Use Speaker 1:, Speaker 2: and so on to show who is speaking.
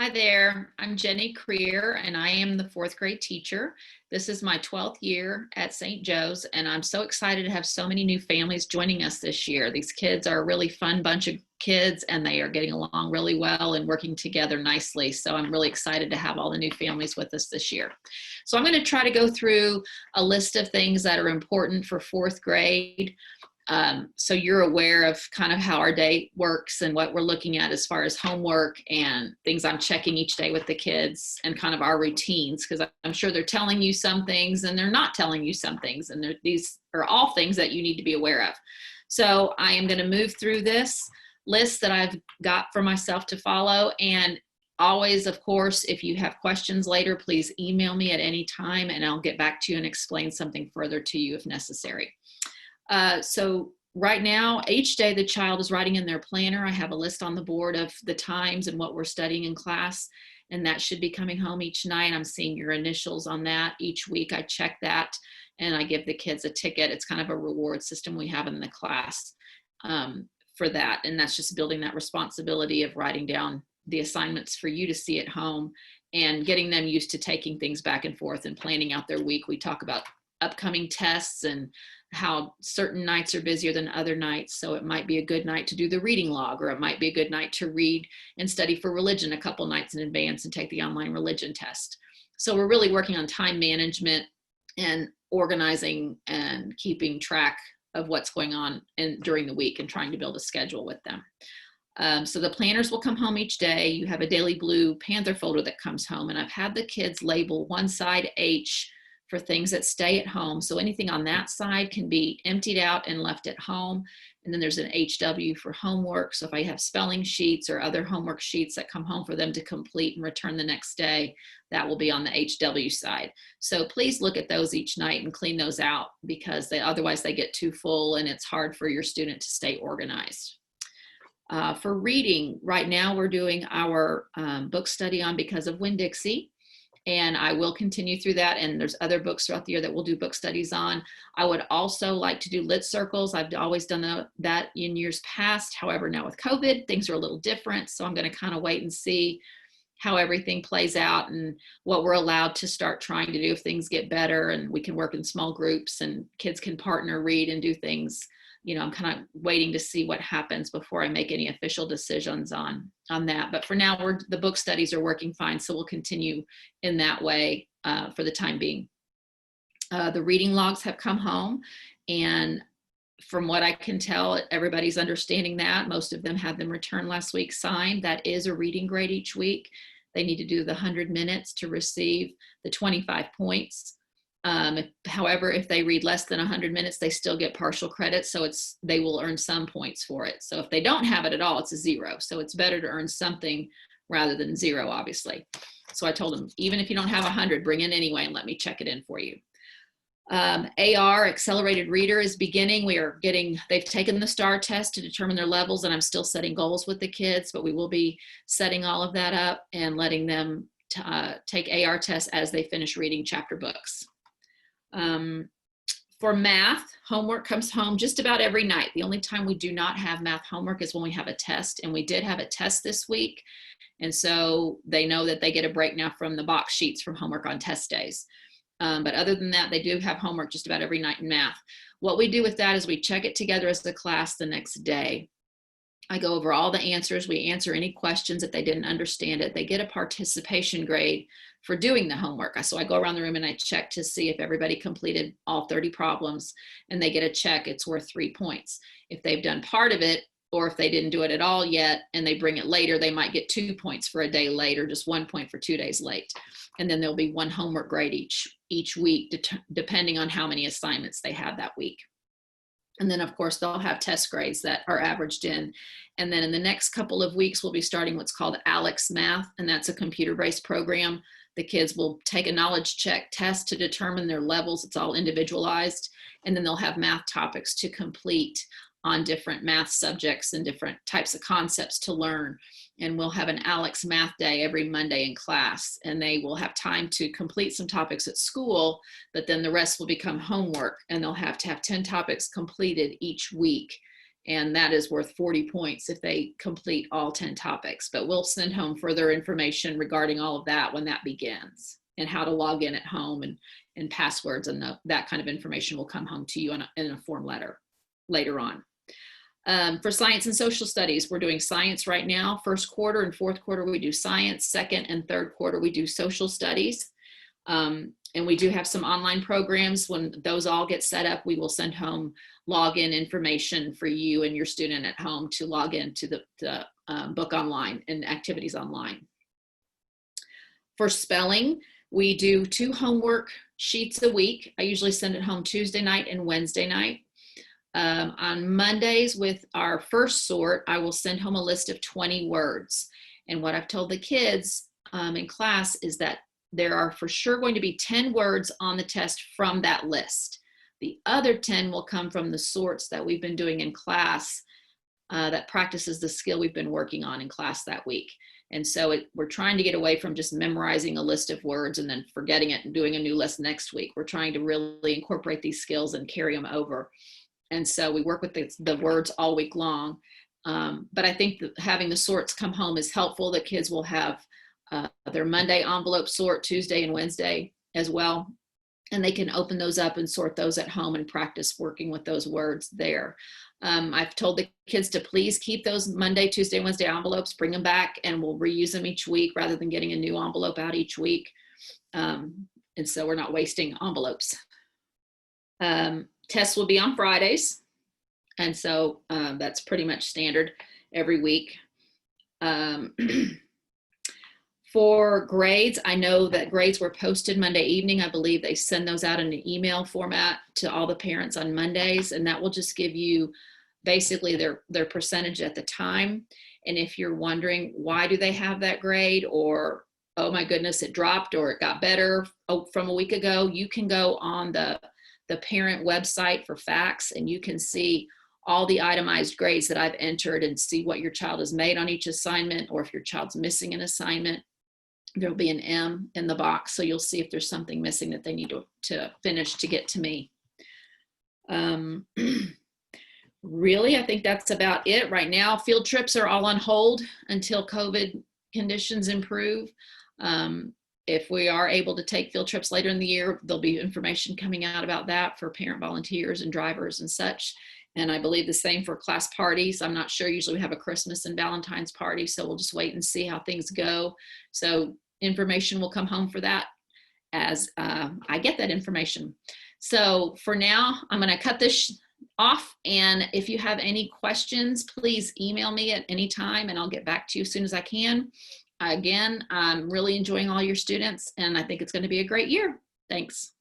Speaker 1: Hi there, I'm Jenny Krier and I am the fourth grade teacher. This is my 12th year at St. Joe's and I'm so excited to have so many new families joining us this year. These kids are a really fun bunch of kids and they are getting along really well and working together nicely. So I'm really excited to have all the new families with us this year. So I'm going to try to go through a list of things that are important for fourth grade. So you're aware of kind of how our day works and what we're looking at as far as homework and things I'm checking each day with the kids and kind of our routines, because I'm sure they're telling you some things and they're not telling you some things, and these are all things that you need to be aware of. So I am going to move through this list that I've got for myself to follow, and always, of course, if you have questions later, please email me at any time and I'll get back to you and explain something further to you if necessary. So right now, each day the child is writing in their planner. I have a list on the board of the times and what we're studying in class, and that should be coming home each night. I'm seeing your initials on that. Each week I check that and I give the kids a ticket. It's kind of a reward system we have in the class for that. And that's just building that responsibility of writing down the assignments for you to see at home and getting them used to taking things back and forth and planning out their week. We talk about upcoming tests and how certain nights are busier than other nights. So it might be a good night to do the reading log, or it might be a good night to read and study for religion a couple nights in advance and take the online religion test. So we're really working on time management and organizing and keeping track of what's going on during the week and trying to build a schedule with them. So the planners will come home each day. You have a Daily Blue Panther folder that comes home, and I've had the kids label one side H for things that stay at home. So anything on that side can be emptied out and left at home. And then there's an HW for homework. So if I have spelling sheets or other homework sheets that come home for them to complete and return the next day, that will be on the HW side. So please look at those each night and clean those out, because otherwise they get too full and it's hard for your student to stay organized. For reading, right now we're doing our book study on Because of Winn-Dixie. And I will continue through that. And there's other books throughout the year that we'll do book studies on. I would also like to do lit circles. I've always done that in years past. However, now with COVID, things are a little different. So I'm going to kind of wait and see how everything plays out and what we're allowed to start trying to do if things get better and we can work in small groups and kids can partner, read, and do things. You know, I'm kind of waiting to see what happens before I make any official decisions on that. But for now, the book studies are working fine, so we'll continue in that way for the time being. The reading logs have come home, and from what I can tell, everybody's understanding that. Most of them had them returned last week signed. That is a reading grade each week. They need to do the 100 minutes to receive the 25 points. However, if they read less than 100 minutes, they still get partial credit. So they will earn some points for it. So if they don't have it at all, it's a 0. So it's better to earn something rather than 0, obviously. So I told them, even if you don't have 100, bring it anyway and let me check it in for you. AR, Accelerated Reader, is beginning. They've taken the STAR test to determine their levels, and I'm still setting goals with the kids, but we will be setting all of that up and letting them take AR tests as they finish reading chapter books. For math, homework comes home just about every night. The only time we do not have math homework is when we have a test, and we did have a test this week. And so they know that they get a break now from the box sheets from homework on test days. But other than that, they do have homework just about every night in math. What we do with that is we check it together as a class the next day. I go over all the answers. We answer any questions if they didn't understand it. They get a participation grade for doing the homework. So I go around the room and I check to see if everybody completed all 30 problems, and they get a check. It's worth 3 points. If they've done part of it, or if they didn't do it at all yet and they bring it later, they might get 2 points for a day late, or just 1 point for 2 days late. And then there'll be 1 homework grade each week, depending on how many assignments they have that week. And then, of course, they'll have test grades that are averaged in. And then in the next couple of weeks, we'll be starting what's called Alex Math, and that's a computer-based program. The kids will take a knowledge check test to determine their levels. It's all individualized. And then they'll have math topics to complete on different math subjects and different types of concepts to learn. And we'll have an Alex Math Day every Monday in class, and they will have time to complete some topics at school, but then the rest will become homework, and they'll have to have 10 topics completed each week. And that is worth 40 points if they complete all 10 topics. But we'll send home further information regarding all of that when that begins, and how to log in at home, and passwords, and that kind of information will come home to you in a form letter later on. For science and social studies, we're doing science right now. First quarter and fourth quarter, we do science. Second and third quarter, we do social studies. And we do have some online programs. When those all get set up, we will send home login information for you and your student at home to log into the book online and activities online. For spelling, we do 2 homework sheets a week. I usually send it home Tuesday night and Wednesday night. On Mondays with our first sort, I will send home a list of 20 words. And what I've told the kids in class is that there are for sure going to be 10 words on the test from that list. The other 10 will come from the sorts that we've been doing in class that practices the skill we've been working on in class that week. And so we're trying to get away from just memorizing a list of words and then forgetting it and doing a new list next week. We're trying to really incorporate these skills and carry them over. And so we work with the words all week long. But I think that having the sorts come home is helpful. The kids will have their Monday envelope sort, Tuesday and Wednesday as well. And they can open those up and sort those at home and practice working with those words there. I've told the kids to please keep those Monday, Tuesday, Wednesday envelopes, bring them back, and we'll reuse them each week rather than getting a new envelope out each week. And so we're not wasting envelopes. Tests will be on Fridays. And so that's pretty much standard every week. For grades, I know that grades were posted Monday evening. I believe they send those out in an email format to all the parents on Mondays, and that will just give you basically their percentage at the time. And if you're wondering why do they have that grade, or oh my goodness, it dropped or it got better from a week ago, you can go on the parent website for facts, and you can see all the itemized grades that I've entered and see what your child has made on each assignment, or if your child's missing an assignment. There'll be an M in the box, so you'll see if there's something missing that they need to finish to get to me. Really, I think that's about it right now. Field trips are all on hold until COVID conditions improve. If we are able to take field trips later in the year, there'll be information coming out about that for parent volunteers and drivers and such. And I believe the same for class parties. I'm not sure. Usually we have a Christmas and Valentine's party, so we'll just wait and see how things go. So information will come home for that as I get that information. So for now, I'm going to cut this off. And if you have any questions, please email me at any time, and I'll get back to you as soon as I can. Again, I'm really enjoying all your students, and I think it's going to be a great year. Thanks.